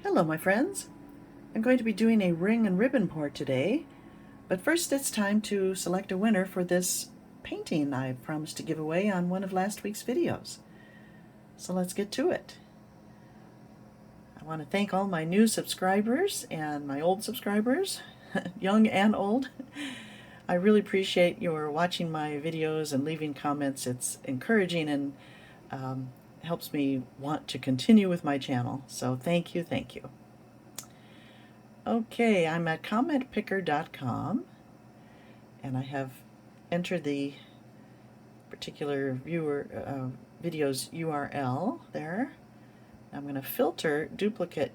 Hello my friends. I'm going to be doing a ring and ribbon pour today, but first it's time to select a winner for this painting I promised to give away on one of last week's videos. So let's get to it. I want to thank all my new subscribers and my old subscribers, young and old. I really appreciate your watching my videos and leaving comments. It's encouraging and helps me want to continue with my channel. So thank you, thank you. Okay, I'm at commentpicker.com and I have entered the particular video's URL there. I'm going to filter duplicate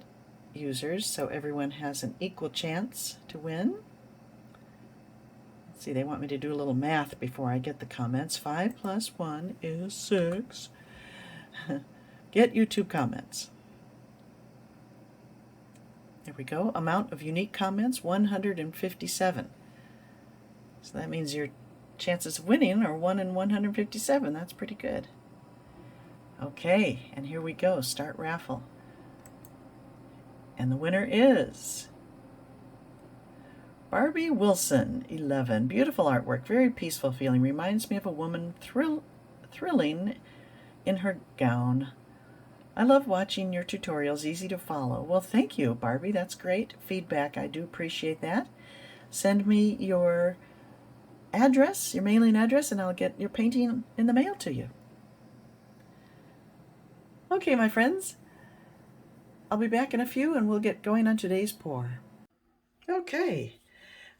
users so everyone has an equal chance to win. Let's see, they want me to do a little math before I get the comments. 5 plus 1 is 6. Get YouTube comments. There we go. Amount of unique comments, 157. So that means your chances of winning are 1 in 157. That's pretty good. Okay, and here we go. Start raffle. And the winner is Barbie Wilson, 11. Beautiful artwork, very peaceful feeling. Reminds me of a woman thrilling in her gown. I love watching your tutorials, easy to follow. Well, thank you, Barbie. That's great feedback. I do appreciate that. Send me your address, your mailing address, and I'll get your painting in the mail to you. Okay, my friends. I'll be back in a few and we'll get going on today's pour. Okay.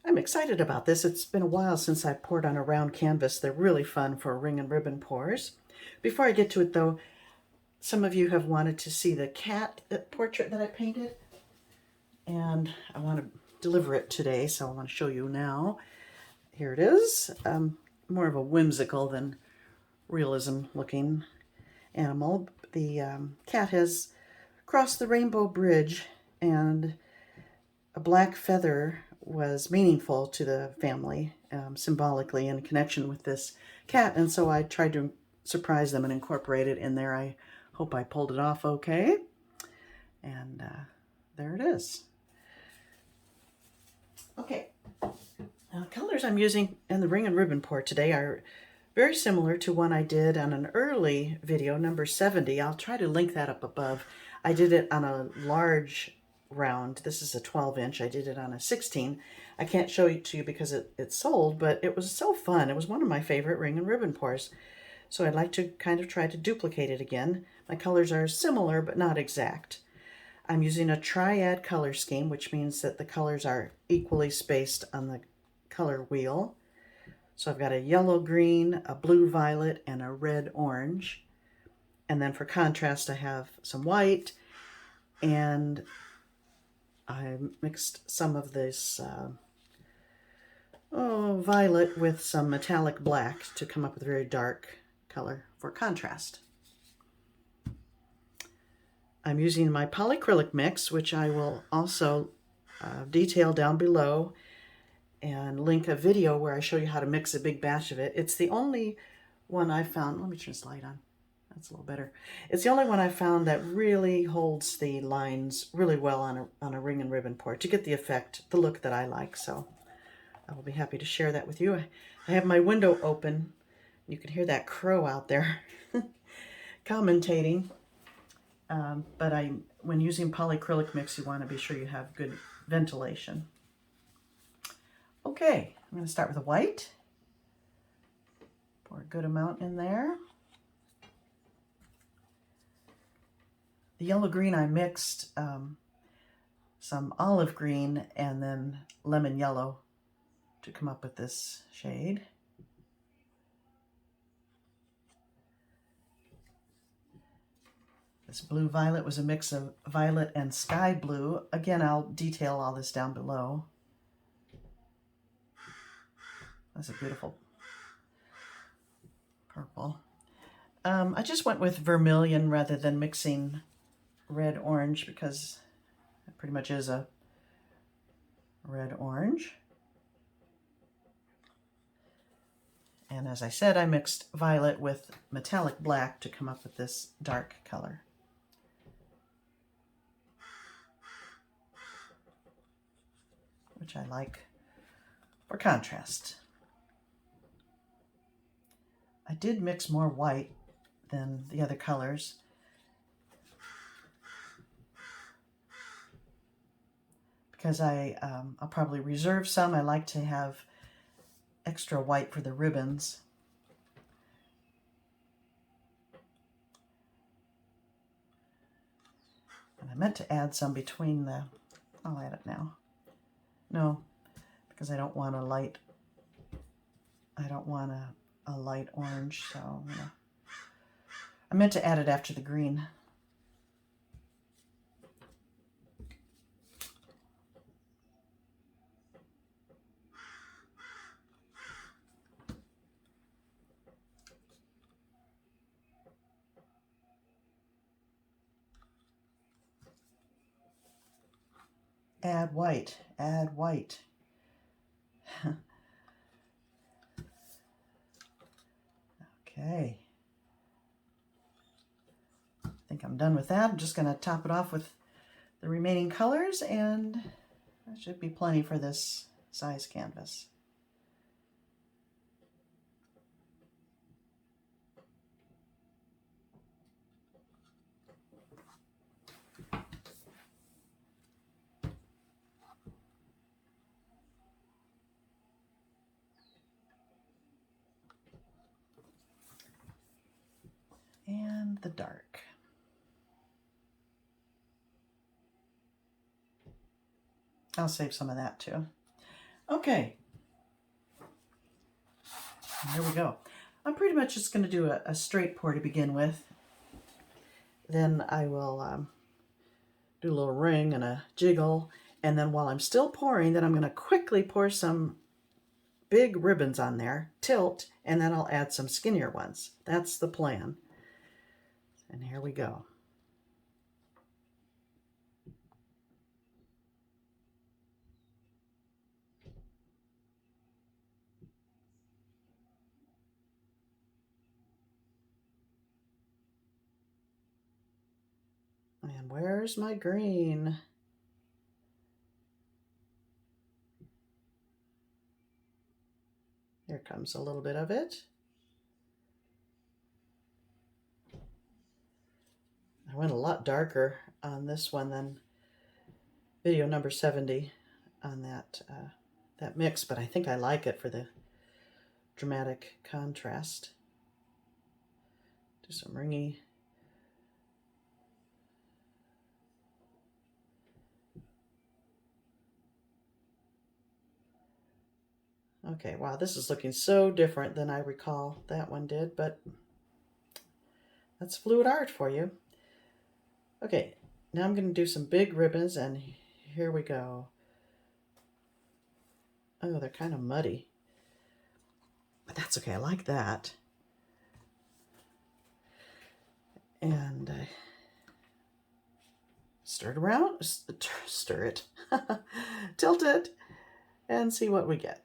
I'm excited about this. It's been a while since I poured on a round canvas. They're really fun for ring and ribbon pours. Before I get to it, though, some of you have wanted to see the cat portrait that I painted, and I want to deliver it today, so I want to show you now. Here it is. More of a whimsical than realism-looking animal. The cat has crossed the rainbow bridge, and a black feather was meaningful to the family, symbolically in connection with this cat, and so I tried to surprise them and incorporate it in there. I hope I pulled it off okay. And there it is. Okay. Now, colors I'm using in the ring and ribbon pour today are very similar to one I did on an early video, number 70. I'll try to link that up above. I did it on a large round. This is a 12-inch. I did it on a 16. I can't show it to you because it's sold, but it was so fun. It was one of my favorite ring and ribbon pours. So I'd like to kind of try to duplicate it again. My colors are similar, but not exact. I'm using a triad color scheme, which means that the colors are equally spaced on the color wheel. So I've got a yellow green, a blue violet, and a red orange. And then for contrast, I have some white, and I mixed some of this violet with some metallic black to come up with a very dark color for contrast. I'm using my Polycrylic mix, which I will also detail down below and link a video where I show you how to mix a big batch of it. It's the only one I found. Let me turn this light on. That's a little better. It's the only one I found that really holds the lines really well on a ring and ribbon pour to get the effect, the look that I like. So I will be happy to share that with you. I have my window open. You can hear that crow out there commentating. But when using polycrylic mix, you want to be sure you have good ventilation. Okay, I'm going to start with a white. Pour a good amount in there. The yellow-green I mixed some olive green and then lemon yellow to come up with this shade. This blue violet was a mix of violet and sky blue. Again, I'll detail all this down below. That's a beautiful purple. I just went with vermilion rather than mixing red orange because it pretty much is a red orange. And as I said, I mixed violet with metallic black to come up with this dark color. which I like for contrast. I did mix more white than the other colors. Because I'll probably reserve some. I like to have extra white for the ribbons. And I meant to add some between the, I'll add it now. No, because I don't want a light, a light orange, so I meant to add it after the green. Add white, add white. Okay. I think I'm done with that. I'm just going to top it off with the remaining colors, and that should be plenty for this size canvas. And the dark. I'll save some of that too. Okay. Here we go. I'm pretty much just going to do a straight pour to begin with. Then I will do a little ring and a jiggle. And then while I'm still pouring, then I'm going to quickly pour some big ribbons on there, tilt, and then I'll add some skinnier ones. That's the plan. And here we go. And where's my green? Here comes a little bit of it. I went a lot darker on this one than video number 70 on that that mix, but I think I like it for the dramatic contrast. Do some ringy. Okay, wow, this is looking so different than I recall that one did, but that's fluid art for you. Okay, now I'm going to do some big ribbons, and here we go. Oh, they're kind of muddy, but that's okay. I like that. And stir it around, stir it, tilt it, and see what we get.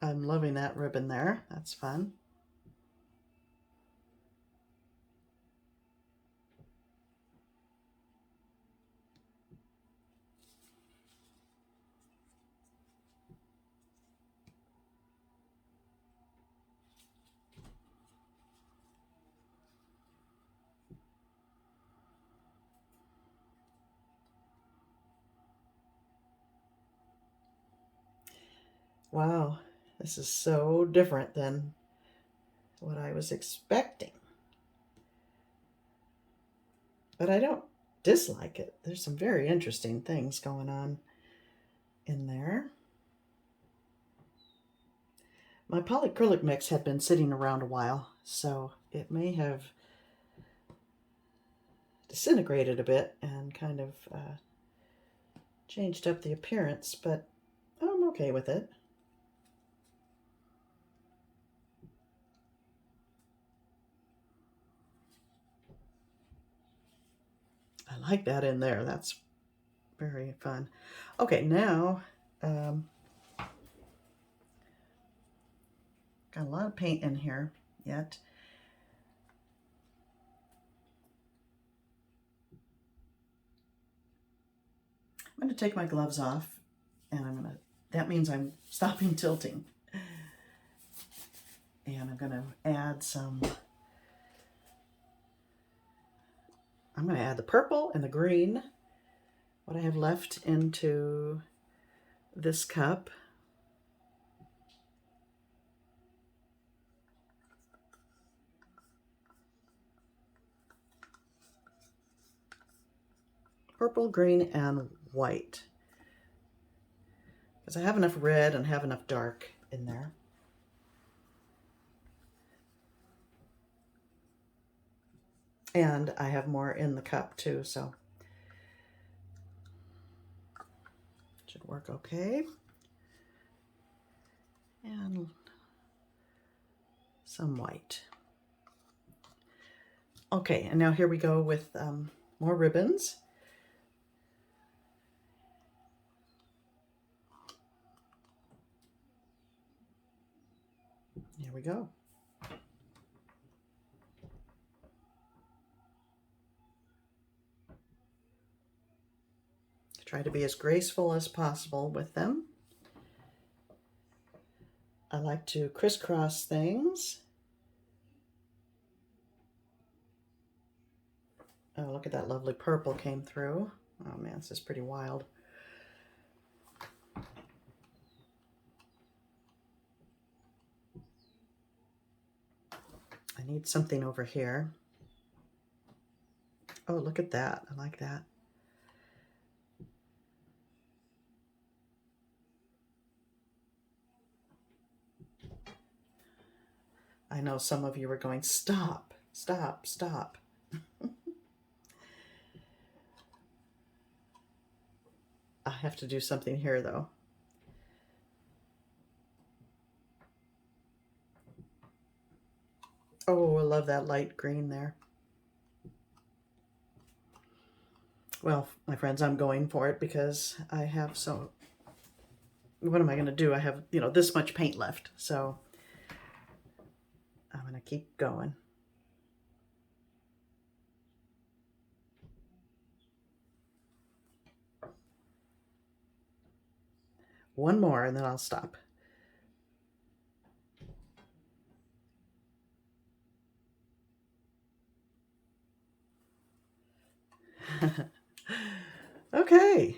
I'm loving that ribbon there. That's fun. Wow, this is so different than what I was expecting. But I don't dislike it. There's some very interesting things going on in there. My polycrylic mix had been sitting around a while, so it may have disintegrated a bit and kind of changed up the appearance, but I'm okay with it. I like that in there. That's Very fun. Okay, now got a lot of paint in here yet. I'm going to take my gloves off, and that means I'm stopping tilting. And I'm going to add I'm going to add the purple and the green, what I have left, into this cup. Purple, green, and white. Because I have enough red and have enough dark in there. And I have more in the cup too, so should work okay. And some white. Okay, and now here we go with more ribbons. Here we go. Try to be as graceful as possible with them. I like to crisscross things. Oh, look at that lovely purple came through. Oh man, this is pretty wild. I need something over here. Oh, look at that. I like that. I know some of you are going, stop, stop, stop. I have to do something here though. Oh, I love that light green there. Well, my friends, I'm going for it because I have what am I going to do? I have, this much paint left, so I'm going to keep going. One more and then I'll stop. Okay.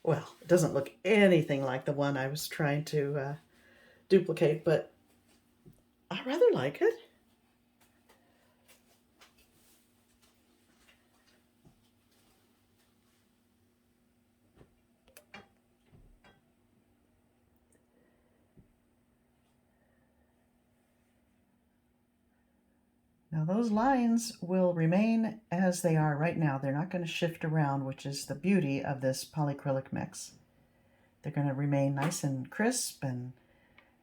Well, it doesn't look anything like the one I was trying to duplicate, but I rather like it. Now those lines will remain as they are right now. They're not going to shift around, which is the beauty of this polycrylic mix. They're going to remain nice and crisp, and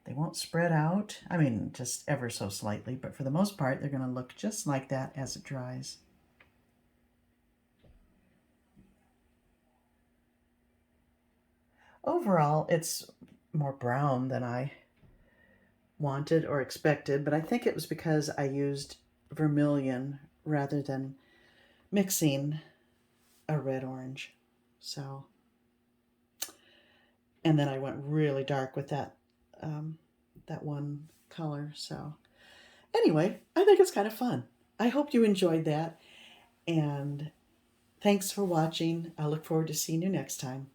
they won't spread out. I mean, just ever so slightly, but for the most part, they're going to look just like that as it dries. Overall, it's more brown than I wanted or expected, but I think it was because I used Vermillion rather than mixing a red-orange. So, and then I went really dark with that one color. So anyway, I think it's kind of fun. I hope you enjoyed that, and thanks for watching. I look forward to seeing you next time.